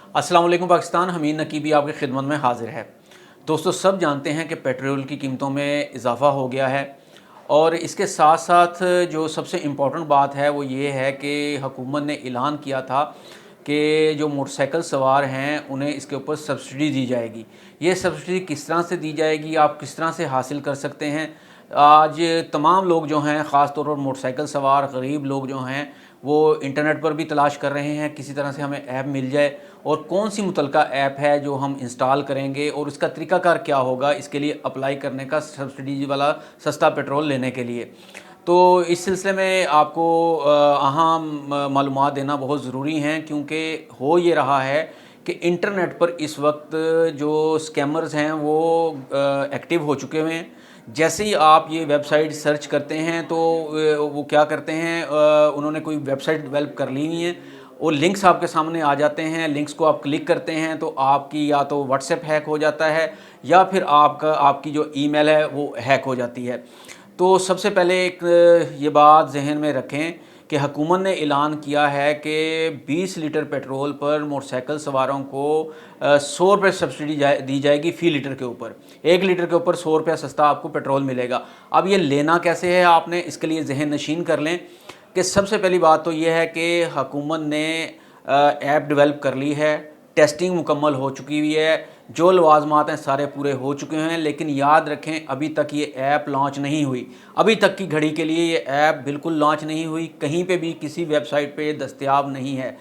अस्सलाम वालेकुम पाकिस्तान। हमीद नकीबी आपकी खिदमत में हाजिर है। दोस्तों, सब जानते हैं कि पेट्रोल की कीमतों में इजाफ़ा हो गया है और इसके साथ साथ जो सबसे इम्पोर्टेंट बात है वो ये है कि हुकूमत ने ऐलान किया था कि जो मोटरसाइकिल सवार हैं उन्हें इसके ऊपर सब्सिडी दी जाएगी। ये सब्सिडी किस तरह से दी जाएगी, आप किस तरह से हासिल कर सकते हैं। आज तमाम लोग जो हैं, ख़ास तौर पर मोटरसाइकिल सवार गरीब लोग जो हैं, वो इंटरनेट पर भी तलाश कर रहे हैं किसी तरह से हमें ऐप मिल जाए और कौन सी मुतलका ऐप है जो हम इंस्टॉल करेंगे और इसका तरीक़ाकार क्या होगा इसके लिए अप्लाई करने का, सब्सिडी वाला सस्ता पेट्रोल लेने के लिए। तो इस सिलसिले में आपको अहम मालूमात देना बहुत ज़रूरी हैं, क्योंकि हो ये रहा है कि इंटरनेट पर इस वक्त जो स्कैमर्स हैं वो एक्टिव हो चुके हुए हैं। जैसे ही आप ये वेबसाइट सर्च करते हैं तो वो क्या करते हैं, उन्होंने कोई वेबसाइट डेवलप कर ली हुई है और लिंक्स आपके सामने आ जाते हैं। लिंक्स को आप क्लिक करते हैं तो आपकी या तो व्हाट्सएप हैक हो जाता है या फिर आपकी जो ईमेल है वो हैक हो जाती है। तो सबसे पहले एक ये बात जहन में रखें कि हुकूमत ने ऐलान किया है कि 20 लीटर पेट्रोल पर मोटरसाइकिल सवारों को 100 रुपये सब्सिडी दी जाएगी फ़ी लीटर के ऊपर। 1 लीटर के ऊपर 100 रुपया सस्ता आपको पेट्रोल मिलेगा। अब ये लेना कैसे है, आपने इसके लिए जहन नशीन कर लें कि सबसे पहली बात तो ये है कि हुकूमत ने ऐप डेवलप कर ली है, टेस्टिंग मुकम्मल हो चुकी हुई है, जो लवाजमात हैं सारे पूरे हो चुके हैं। लेकिन याद रखें, अभी तक ये ऐप लॉन्च नहीं हुई। अभी तक की घड़ी के लिए ये ऐप बिल्कुल लॉन्च नहीं हुई, कहीं पे भी किसी वेबसाइट पे दस्तयाब नहीं है।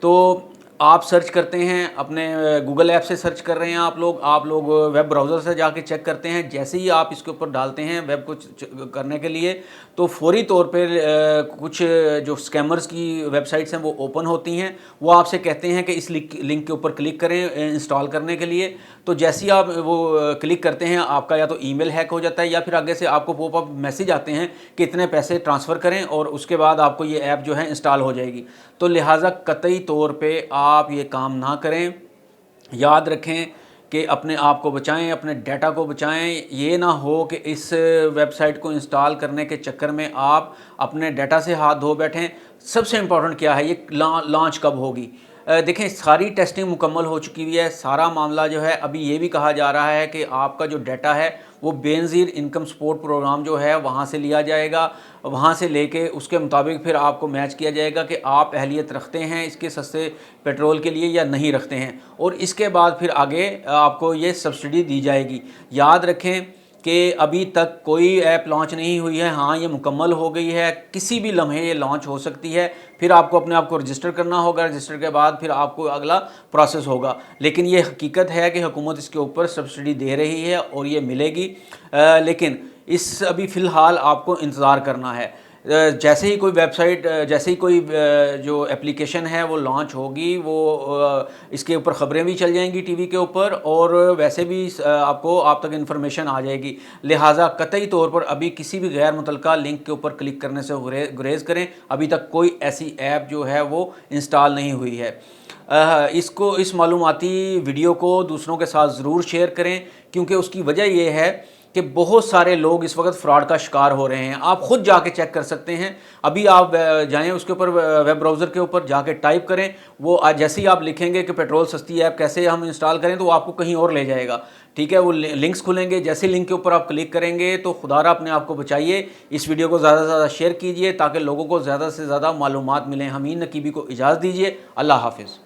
तो आप सर्च करते हैं, अपने गूगल ऐप से सर्च कर रहे हैं आप लोग वेब ब्राउज़र से जाके चेक करते हैं। जैसे ही आप इसके ऊपर डालते हैं वेब को करने के लिए, तो फौरी तौर पे कुछ जो स्कैमर्स की वेबसाइट्स हैं वो ओपन होती हैं। वो आपसे कहते हैं कि इस लिंक के ऊपर क्लिक करें इंस्टॉल करने के लिए। तो जैसे ही आप वो क्लिक करते हैं, आपका या तो ईमेल हैक हो जाता है या फिर आगे से आपको पॉपअप मैसेज आते हैं कि इतने पैसे ट्रांसफ़र करें और उसके बाद आपको ये ऐप जो है इंस्टॉल हो जाएगी। तो लिहाजा कतई तौर पे आप ये काम ना करें। याद रखें कि अपने आप को बचाएं, अपने डाटा को बचाएं। ये ना हो कि इस वेबसाइट को इंस्टॉल करने के चक्कर में आप अपने डाटा से हाथ धो बैठें। सबसे इम्पोर्टेंट क्या है, ये लॉन्च कब होगी। देखें, सारी टेस्टिंग मुकम्मल हो चुकी हुई है, सारा मामला जो है। अभी ये भी कहा जा रहा है कि आपका जो डाटा है वो बेनज़ीर इनकम सपोर्ट प्रोग्राम जो है वहाँ से लिया जाएगा। वहाँ से लेके उसके मुताबिक फिर आपको मैच किया जाएगा कि आप अहलियत रखते हैं इसके सस्ते पेट्रोल के लिए या नहीं रखते हैं, और इसके बाद फिर आगे आपको ये सब्सिडी दी जाएगी। याद रखें कि अभी तक कोई ऐप लॉन्च नहीं हुई है। हाँ, ये मुकम्मल हो गई है, किसी भी लम्हे ये लॉन्च हो सकती है। फिर आपको अपने आप को रजिस्टर करना होगा, रजिस्टर के बाद फिर आपको अगला प्रोसेस होगा। लेकिन ये हकीकत है कि हुकूमत इसके ऊपर सब्सिडी दे रही है और ये मिलेगी। लेकिन इस अभी फ़िलहाल आपको इंतज़ार करना है। जैसे ही कोई वेबसाइट, जैसे ही कोई जो एप्लीकेशन है वो लॉन्च होगी, वो इसके ऊपर ख़बरें भी चल जाएंगी टीवी के ऊपर, और वैसे भी आपको आप तक इन्फॉर्मेशन आ जाएगी। लिहाजा कतई तौर पर अभी किसी भी गैर मुतलका लिंक के ऊपर क्लिक करने से गुरेज करें। अभी तक कोई ऐसी ऐप जो है वो इंस्टॉल नहीं हुई है। इस मालूमाती वीडियो को दूसरों के साथ ज़रूर शेयर करें, क्योंकि उसकी वजह यह है कि बहुत सारे लोग इस वक्त फ्रॉड का शिकार हो रहे हैं। आप खुद जाके चेक कर सकते हैं। अभी आप जाएं उसके ऊपर, वेब ब्राउज़र के ऊपर जाके टाइप करें। वो जैसे ही आप लिखेंगे कि पेट्रोल सस्ती ऐप कैसे हम इंस्टॉल करें, तो वो आपको कहीं और ले जाएगा। ठीक है, वो लिंक्स खुलेंगे। जैसे लिंक के ऊपर आप क्लिक करेंगे तो खुदारा अपने आप को बचाइए। इस वीडियो को ज़्यादा से ज़्यादा शेयर कीजिए ताकि लोगों को ज़्यादा से ज़्यादा मालूमात मिलें। हमीद नकीबी को इजाज़त दीजिए। अल्लाह हाफिज़।